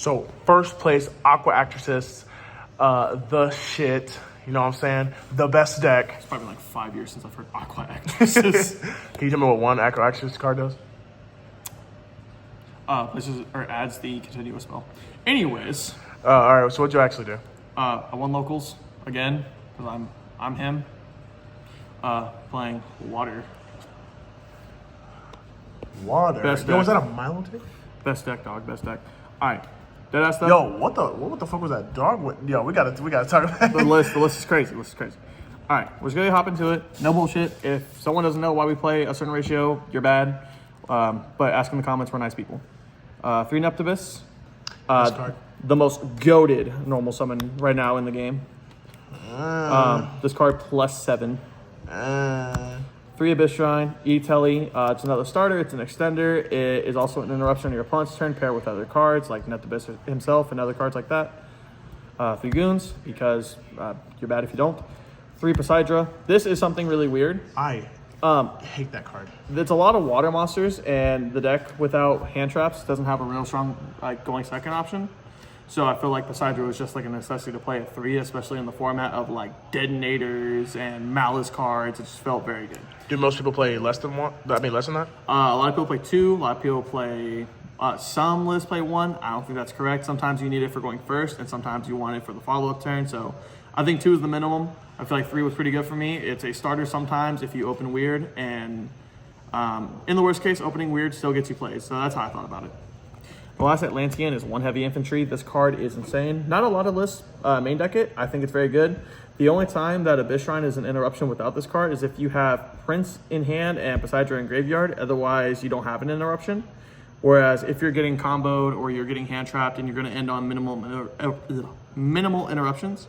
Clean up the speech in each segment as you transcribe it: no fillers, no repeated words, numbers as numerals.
So first place, Aqua Actresses, the shit. You know what I'm saying? The best deck. It's probably been like 5 years since I've heard Aqua Actresses. Can you tell me what one Aqua Actress card does? Adds the continuous spell. Anyways. All right, so what'd you actually do? I won locals again because I'm him. Playing water. Water. Best Yo, was deck. that a Milo take? Best deck, dog. Best deck. All right. Deadass stuff. Yo, what the fuck was that dog? Yo, we gotta talk about The list is crazy. All right, we're just gonna hop into it. No bullshit. If someone doesn't know why we play a certain ratio, you're bad. But ask in the comments. We're nice people. 3 Neptibus. card. The most goated normal summon right now in the game. This card +7. 3 Abyss Shrine, E-Telly. It's another starter. It's an extender. It is also an interruption on your opponent's turn, paired with other cards like Neptibus himself and other cards like that. 3 Goons, because you're bad if you don't. 3 Poseidra. This is something really weird. I hate that card. It's a lot of water monsters, and the deck without hand traps doesn't have a real strong going second option. So I feel like Poseidra was just like a necessity to play at 3, especially in the format of like Detonators and Malice cards. It just felt very good. Do most people play less than one? I mean, less than that? A lot of people play 2. A lot of people play, some lists play 1. I don't think that's correct. Sometimes you need it for going first, and sometimes you want it for the follow-up turn. So I think 2 is the minimum. I feel like 3 was pretty good for me. It's a starter sometimes if you open weird, and in the worst case, opening weird still gets you plays. So that's how I thought about it. The last Atlantean is 1 heavy infantry. This card is insane. Not a lot of lists main deck it. I think it's very good. The only time that Abyss Shrine is an interruption without this card is if you have Prince in hand and Poseidra in graveyard. Otherwise, you don't have an interruption. Whereas if you're getting comboed or you're getting hand trapped and you're going to end on minimal interruptions,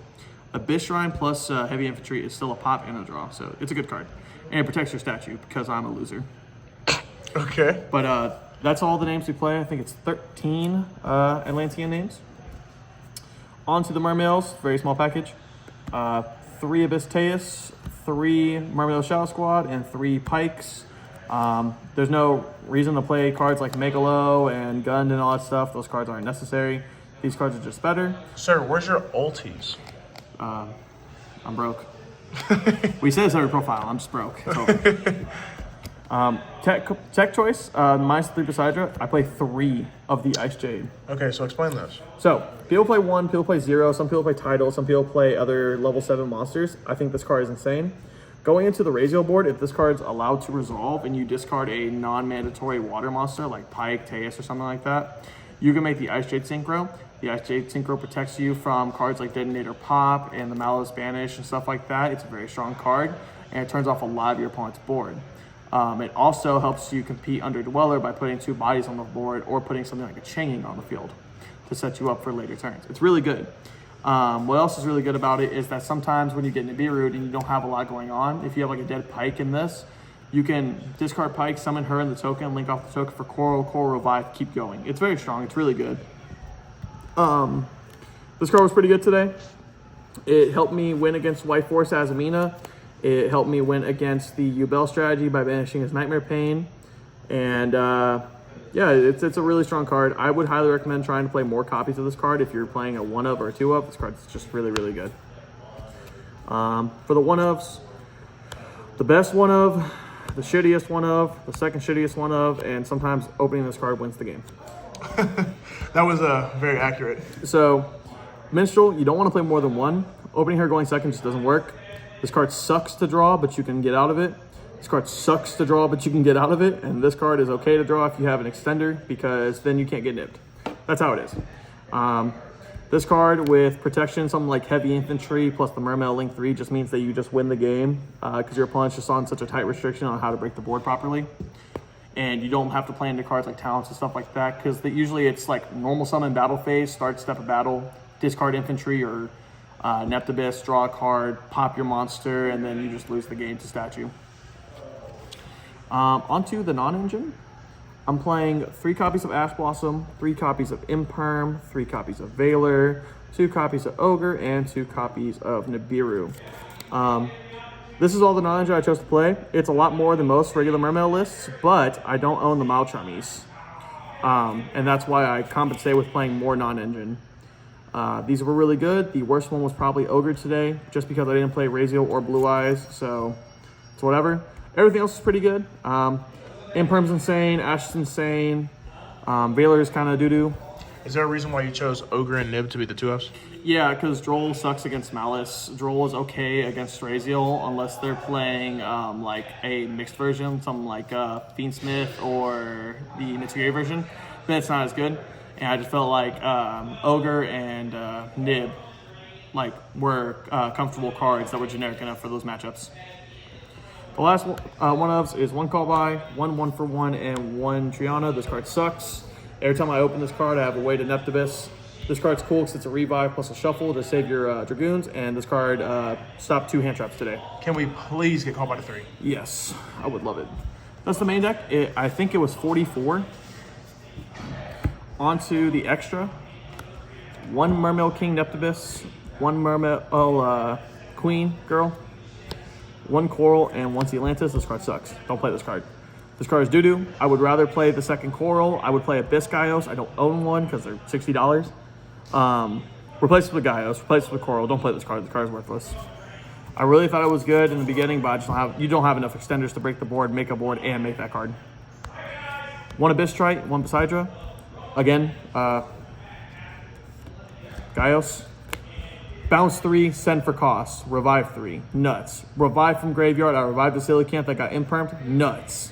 Abyss Shrine plus heavy infantry is still a pop and a draw. So it's a good card. And it protects your statue because I'm a loser. Okay. But that's all the names we play. I think it's 13 Atlantean names. On to the Mermails, very small package. 3 Abyss Teus, 3 Mermail Shadow Squad, and 3 Pikes. There's no reason to play cards like Megalo and Gund and all that stuff. Those cards aren't necessary. These cards are just better. Sir, where's your ulties? I'm broke. We say this every profile. I'm just broke. It's over. Tech choice, -3 Poseidra. I play 3 of the Ice Jade. Okay, so explain this. So, people play 1, people play 0, some people play Tidal, some people play other level 7 monsters. I think this card is insane. Going into the Razio board, if this card's allowed to resolve and you discard a non-mandatory water monster like Pike, Teus, or something like that, you can make the Ice Jade Synchro. The Ice Jade Synchro protects you from cards like Detonator Pop and the Malice Banish and stuff like that. It's a very strong card, and it turns off a lot of your opponent's board. It also helps you compete under Dweller by putting 2 bodies on the board or putting something like a Changing on the field to set you up for later turns. It's really good. What else is really good about it is that sometimes when you get Nibiru and you don't have a lot going on, if you have like a dead Pike in this, you can discard Pike, summon her in the token, link off the token for Coral Revive, keep going. It's very strong. It's really good. This card was pretty good today. It helped me win against White Force Azamina. It helped me win against the Ubel strategy by banishing his Nightmare Pain. And yeah, it's a really strong card. I would highly recommend trying to play more copies of this card if you're playing a 1-of or a 2-of. This card's just really, really good. For the 1-ofs, the best 1-of, the shittiest 1-of, the second shittiest 1-of, and sometimes opening this card wins the game. That was very accurate. So, Minstrel, you don't want to play more than 1. Opening her going second just doesn't work. This card sucks to draw, but you can get out of it. This card sucks to draw, but you can get out of it. And this card is okay to draw if you have an extender, because then you can't get nipped. That's how it is. This card with protection, something like heavy infantry plus the Mermail Link 3 just means that you just win the game because your opponent's just on such a tight restriction on how to break the board properly. And you don't have to play into cards like talents and stuff like that, because usually it's like normal summon battle phase, start step of battle, discard infantry or Neptibus, draw a card, pop your monster, and then you just lose the game to statue. Onto the non-engine. I'm playing 3 copies of Ash Blossom, 3 copies of Imperm, 3 copies of Veiler, 2 copies of Ogre, and 2 copies of Nibiru. This is all the non-engine I chose to play. It's a lot more than most regular Mermail lists, but I don't own the Malchummies. And that's why I compensate with playing more non-engine. These were really good. The worst one was probably Ogre today, just because I didn't play Razio or Blue Eyes, so it's whatever. Everything else is pretty good. Imperm's insane, Ash is insane, Veiler is kind of doo-doo. Is there a reason why you chose Ogre and Nib to be the 2Fs? Yeah, because Droll sucks against Malice. Droll is okay against Raziel unless they're playing like a mixed version, something like Fiendsmith or the Nitsugiri version. Then it's not as good. And I just felt like Ogre and Nib were comfortable cards that were generic enough for those matchups. The last one-ofs is 1 Call By, 1 for 1, and 1 Triana. This card sucks. Every time I open this card, I have a way to Neptibus. This card's cool because it's a revive plus a shuffle to save your Dragoons, and this card stopped 2 hand traps today. Can we please get called by the 3? Yes, I would love it. That's the main deck. I think it was 44. Onto the extra. 1 Mermail King Neptibus, 1 Mermail Queen Girl, 1 Coral, and 1 Atlantis. This card sucks. Don't play this card. This card is doo-doo. I would rather play the second Coral. I would play Abyss Gaios. I don't own one because they're $60. Replace it with Gaios. Replace it with Coral. Don't play this card. The card is worthless. I really thought it was good in the beginning, but I just you don't have enough extenders to break the board, make a board, and make that card. 1 Abyss Trite, 1 Poseidra. Again, Gaios. Bounce 3, send for cost. Revive 3, nuts. Revive from graveyard. I revived the Coelacanth that got impermed, nuts.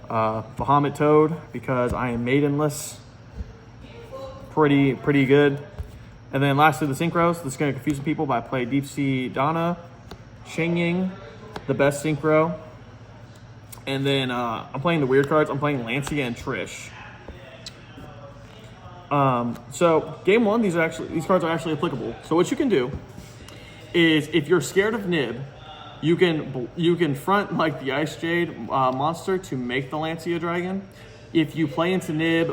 Bahamut Toad, because I am maidenless. Pretty good. And then lastly, the Synchros. This is going to confuse some people, but I play Deep Sea Donna, Shengying, the best Synchro. And then I'm playing the weird cards. I'm playing Lancia and Trish. So game 1, these cards are actually applicable. So what you can do is, if you're scared of Nib, you can front like the Ice Jade monster to make the Lancia Dragon. If you play into Nib,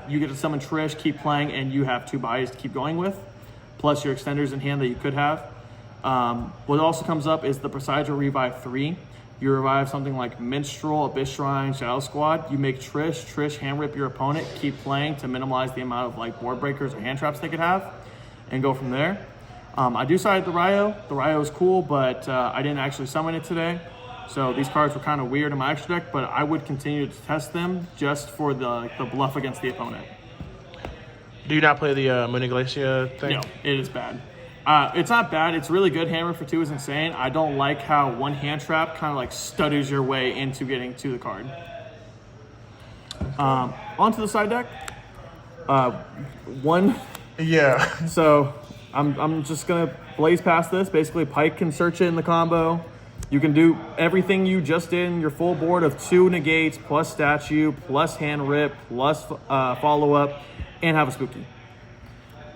you get to summon Trish, keep playing, and you have 2 buys to keep going with, plus your extenders in hand that you could have. What also comes up is the Poseidra Revive 3. You revive something like Minstrel, Abyss Shrine, Shadow Squad. You make Trish hand rip your opponent, keep playing to minimize the amount of board breakers or hand traps they could have, and go from there. I do side the Ryo. The Ryo is cool, but I didn't actually summon it today. So these cards were kind of weird in my extra deck, but I would continue to test them just for the bluff against the opponent. Do you not play the Muniglacia thing? No, it is bad. It's not bad. It's really good. Hammer for 2 is insane. I don't like how 1 hand trap kind of stutters your way into getting to the card. Onto the side deck. 1. Yeah. So I'm just gonna blaze past this. Basically, Pike can search it in the combo. You can do everything you just did in your full board of 2 negates plus statue plus hand rip plus follow up, and have a spooky.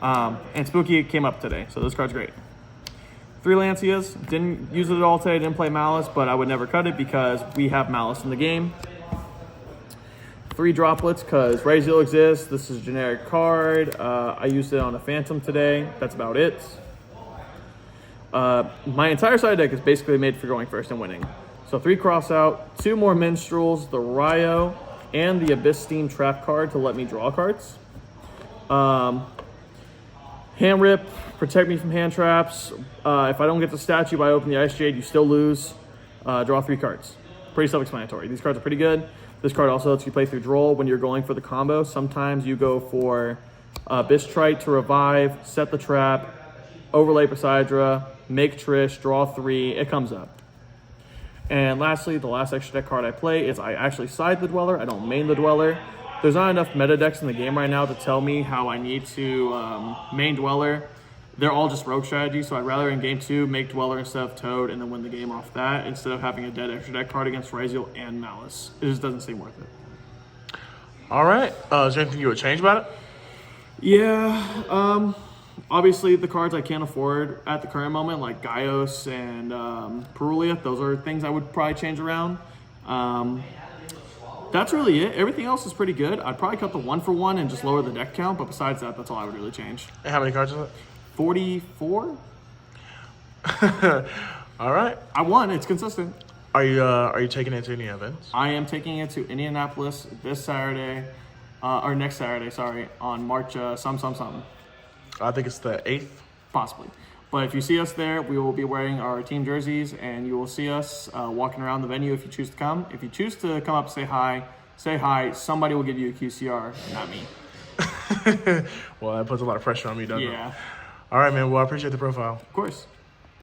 And Spooky came up today, so this card's great. 3 Lancias, didn't use it at all today, didn't play Malice, but I would never cut it because we have Malice in the game. 3 Droplets, because Raziel exists, this is a generic card. I used it on a Phantom today, that's about it. My entire side deck is basically made for going first and winning. So 3 Cross Out, 2 more Minstrels, the Ryo, and the Abyss Steam Trap card to let me draw cards. Hand Rip, protect me from hand traps. If I don't get the statue by opening the Ice Jade, you still lose. Draw 3 cards. Pretty self-explanatory. These cards are pretty good. This card also lets you play through Droll when you're going for the combo. Sometimes you go for Abyss Trite to revive, set the trap, overlay Poseidra, make Trish, draw 3. It comes up. And lastly, the last extra deck card I play is I actually side the Dweller. I don't main the Dweller. There's not enough meta decks in the game right now to tell me how I need to main Dweller. They're all just rogue strategies, so I'd rather in game 2 make Dweller instead of Toad and then win the game off that instead of having a dead extra deck card against Raziel and Malice. It just doesn't seem worth it. All right. Is there anything you would change about it? Yeah. Obviously, the cards I can't afford at the current moment, like Gaios and Perulia, those are things I would probably change around. That's really it. Everything else is pretty good. I'd probably cut the 1 for 1 and just lower the deck count, but besides that, that's all I would really change. And how many cards is it? 44? All right. I won. It's consistent. Are you taking it to any events? I am taking it to Indianapolis this Saturday, or next Saturday, sorry, on March something. I think it's the 8th. Possibly. But if you see us there, we will be wearing our team jerseys, and you will see us walking around the venue if you choose to come. If you choose to come up, say hi. Somebody will give you a QCR, not me. Well, that puts a lot of pressure on me, doesn't it? Yeah. All right, man. Well, I appreciate the profile. Of course.